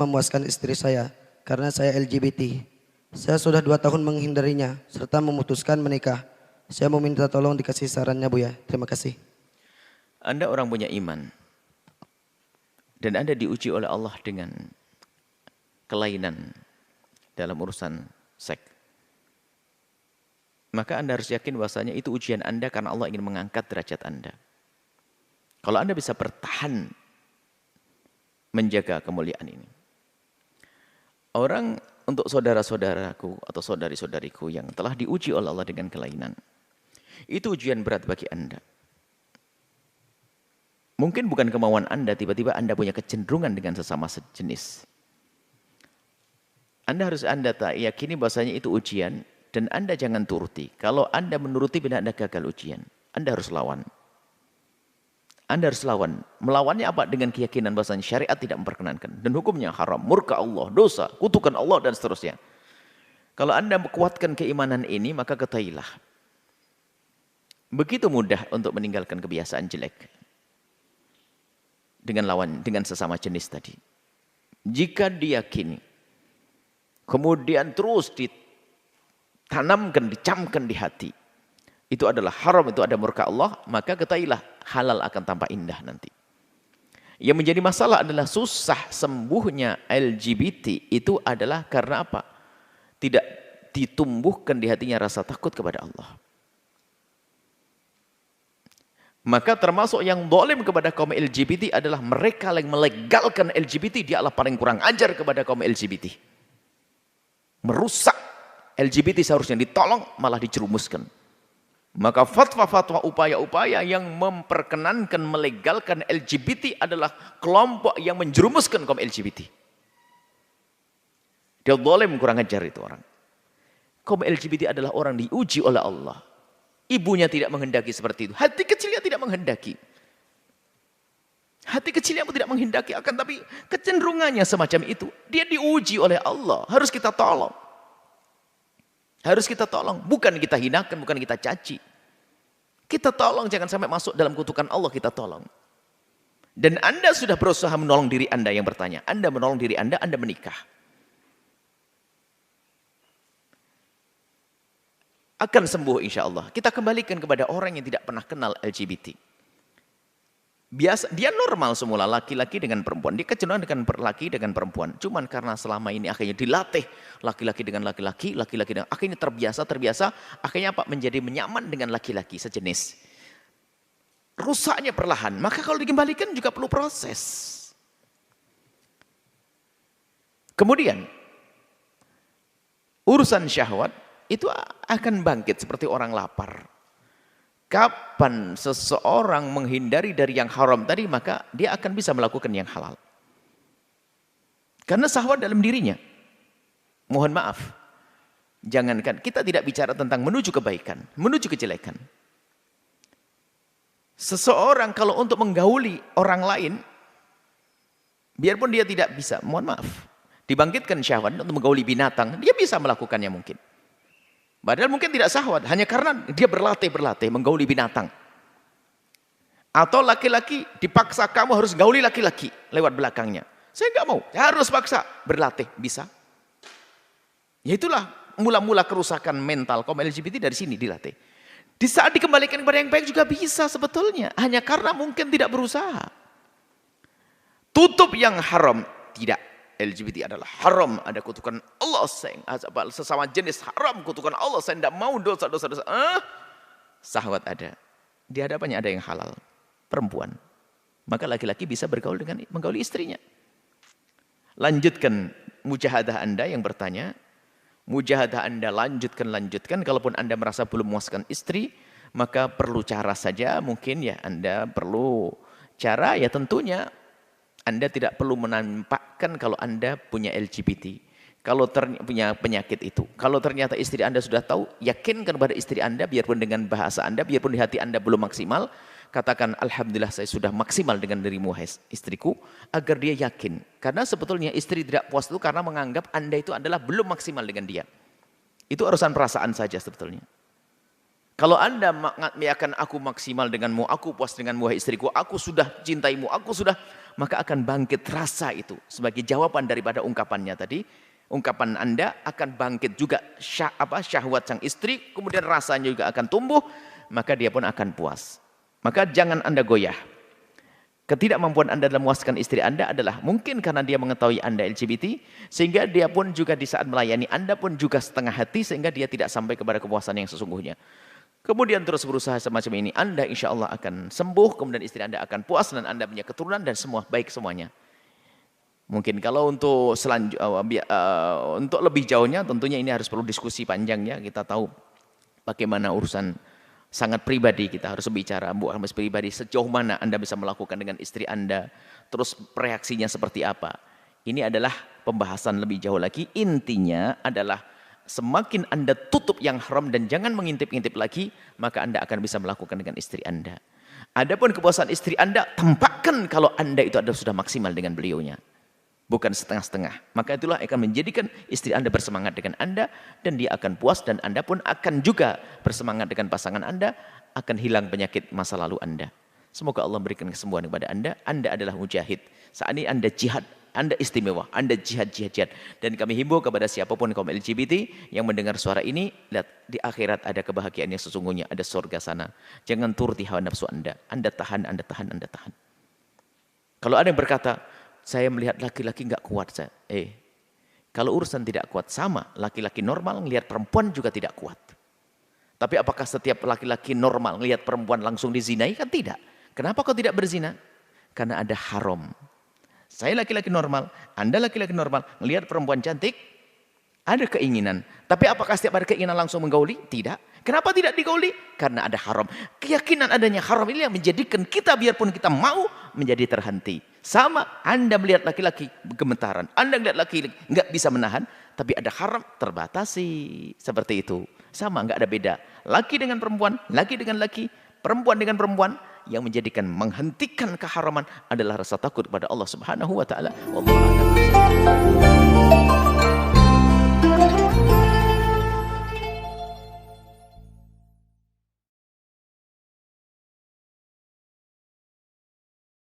memuaskan istri saya karena saya LGBT. Saya sudah 2 tahun menghindarinya serta memutuskan menikah. Saya mau minta tolong dikasih sarannya Buya. Terima kasih. Anda orang punya iman. Dan Anda diuji oleh Allah dengan kelainan dalam urusan seks. Maka Anda harus yakin bahwasanya itu ujian Anda karena Allah ingin mengangkat derajat Anda. Kalau Anda bisa bertahan menjaga kemuliaan ini. Orang untuk saudara-saudaraku atau saudari-saudariku yang telah diuji oleh Allah dengan kelainan. Itu ujian berat bagi Anda. Mungkin bukan kemauan Anda, tiba-tiba Anda punya kecenderungan dengan sesama sejenis. Anda harus yakini bahwasanya itu ujian dan Anda jangan turuti. Kalau Anda menuruti benar Anda gagal ujian. Anda harus lawan. Anda harus lawan. Melawannya apa? Dengan keyakinan bahwasanya syariat tidak memperkenankan. Dan hukumnya haram, murka Allah, dosa, kutukan Allah dan seterusnya. Kalau Anda kuatkan keimanan ini, maka ketahuilah. Begitu mudah untuk meninggalkan kebiasaan jelek. Dengan sesama jenis tadi. Jika diyakini, kemudian terus ditanamkan, dicamkan di hati. Itu adalah haram, itu ada murka Allah, maka ketahuilah halal akan tampak indah nanti. Yang menjadi masalah adalah susah sembuhnya LGBT itu adalah karena apa? Tidak ditumbuhkan di hatinya rasa takut kepada Allah. Maka termasuk yang zalim kepada kaum LGBT adalah mereka yang melegalkan LGBT, dia adalah paling kurang ajar kepada kaum LGBT. Merusak LGBT seharusnya ditolong, malah dijerumuskan. Maka fatwa-fatwa upaya-upaya yang memperkenankan melegalkan LGBT adalah kelompok yang menjerumuskan kaum LGBT. Dia zalim, kurang ajar itu orang. Kaum LGBT adalah orang diuji oleh Allah. Ibunya tidak menghendaki seperti itu. Hati kecilnya tidak menghendaki. Hati kecilnya pun tidak menghendaki. Akan tapi kecenderungannya semacam itu. Dia diuji oleh Allah. Harus kita tolong. Harus kita tolong. Bukan kita hinakan, bukan kita caci. Kita tolong, jangan sampai masuk dalam kutukan Allah, kita tolong. Dan Anda sudah berusaha menolong diri Anda yang bertanya. Anda menolong diri Anda menikah. Akan sembuh insya Allah. Kita kembalikan kepada orang yang tidak pernah kenal LGBT. Biasa, dia normal semula, laki-laki dengan perempuan. Dia kecenderungan dengan laki dengan perempuan. Cuman karena selama ini akhirnya dilatih. Laki-laki dengan laki-laki, laki-laki dengan... Akhirnya terbiasa. Akhirnya apa? Menjadi menyaman dengan laki-laki sejenis. Rusaknya perlahan. Maka kalau dikembalikan juga perlu proses. Kemudian, urusan syahwat, itu akan bangkit seperti orang lapar. Kapan seseorang menghindari dari yang haram tadi, maka dia akan bisa melakukan yang halal. Karena syahwat dalam dirinya. Mohon maaf. Jangankan, kita tidak bicara tentang menuju kebaikan, menuju kejelekan. Seseorang kalau untuk menggauli orang lain, biarpun dia tidak bisa, mohon maaf, dibangkitkan syahwat untuk menggauli binatang, dia bisa melakukannya mungkin. Padahal mungkin tidak syahwat, hanya karena dia berlatih menggauli binatang. Atau laki-laki dipaksa kamu harus gauli laki-laki lewat belakangnya. Saya nggak mau, harus paksa berlatih, bisa. Ya itulah mula-mula kerusakan mental kaum LGBT dari sini dilatih. Di saat dikembalikan kepada yang baik juga bisa sebetulnya, hanya karena mungkin tidak berusaha. Tutup yang haram, tidak. LGBT adalah haram, ada kutukan Allah, sesama jenis haram, kutukan Allah, saya tidak mau dosa-dosa. Syahwat ada, di hadapannya ada yang halal, perempuan. Maka laki-laki bisa bergaul dengan menggauli istrinya. Lanjutkan mujahadah Anda yang bertanya, mujahadah Anda lanjutkan. Kalaupun Anda merasa belum memuaskan istri, maka perlu cara saja, mungkin ya Anda perlu cara, ya tentunya Anda tidak perlu menampakkan kalau Anda punya LGBT. Kalau punya penyakit itu. Kalau ternyata istri Anda sudah tahu, yakinkan kepada istri Anda, biarpun dengan bahasa Anda, biarpun di hati Anda belum maksimal, katakan, Alhamdulillah saya sudah maksimal dengan dirimu, istriku, agar dia yakin. Karena sebetulnya istri tidak puas itu karena menganggap Anda itu adalah belum maksimal dengan dia. Itu urusan perasaan saja sebetulnya. Kalau Anda meyakinkan aku maksimal denganmu, aku puas denganmu, wahai istriku, aku sudah cintaimu, aku sudah maka akan bangkit rasa itu. Sebagai jawaban daripada ungkapannya tadi, ungkapan Anda akan bangkit juga syahwat sang istri, kemudian rasanya juga akan tumbuh, maka dia pun akan puas. Maka jangan Anda goyah. Ketidakmampuan Anda dalam memuaskan istri Anda adalah mungkin karena dia mengetahui Anda LGBT, sehingga dia pun juga di saat melayani Anda pun juga setengah hati, sehingga dia tidak sampai kepada kepuasan yang sesungguhnya. Kemudian terus berusaha semacam ini, Anda insya Allah akan sembuh, kemudian istri Anda akan puas, dan Anda punya keturunan, dan semua baik semuanya. Mungkin kalau untuk untuk lebih jauhnya, tentunya ini harus perlu diskusi panjang ya. Kita tahu bagaimana urusan sangat pribadi, kita harus bicara harus pribadi sejauh mana Anda bisa melakukan dengan istri Anda, terus reaksinya seperti apa. Ini adalah pembahasan lebih jauh lagi. Intinya adalah semakin Anda tutup yang haram dan jangan mengintip-intip lagi, maka Anda akan bisa melakukan dengan istri Anda. Adapun kepuasan istri Anda, tampakkan kalau Anda itu adalah sudah maksimal dengan beliaunya, bukan setengah-setengah. Maka itulah akan menjadikan istri Anda bersemangat dengan Anda, dan dia akan puas, dan Anda pun akan juga bersemangat dengan pasangan Anda, akan hilang penyakit masa lalu Anda. Semoga Allah berikan kesembuhan kepada Anda. Anda adalah mujahid. Saat ini Anda jihad, Anda istimewa, Anda jihad. Dan kami himbau kepada siapapun kaum LGBT yang mendengar suara ini, lihat di akhirat ada kebahagiaan yang sesungguhnya, ada surga sana. Jangan turuti hawa nafsu Anda. Anda tahan. Kalau ada yang berkata, saya melihat laki-laki nggak kuat, kalau urusan tidak kuat sama, laki-laki normal ngelihat perempuan juga tidak kuat. Tapi apakah setiap laki-laki normal ngelihat perempuan langsung dizinai? Kan tidak. Kenapa kau tidak berzina? Karena ada haram. Saya laki-laki normal, Anda laki-laki normal, ngelihat perempuan cantik, ada keinginan. Tapi apakah setiap ada keinginan langsung menggauli? Tidak. Kenapa tidak digauli? Karena ada haram. Keyakinan adanya haram ini yang menjadikan kita, biarpun kita mau, menjadi terhenti. Sama, Anda melihat laki-laki gemetaran, Anda melihat laki-laki nggak bisa menahan, tapi ada haram, terbatasi. Seperti itu. Sama, nggak ada beda. Laki dengan perempuan, laki dengan laki, perempuan dengan perempuan. Yang menjadikan menghentikan keharaman adalah rasa takut kepada Allah Subhanahu wa taala. Wallahu a'lam.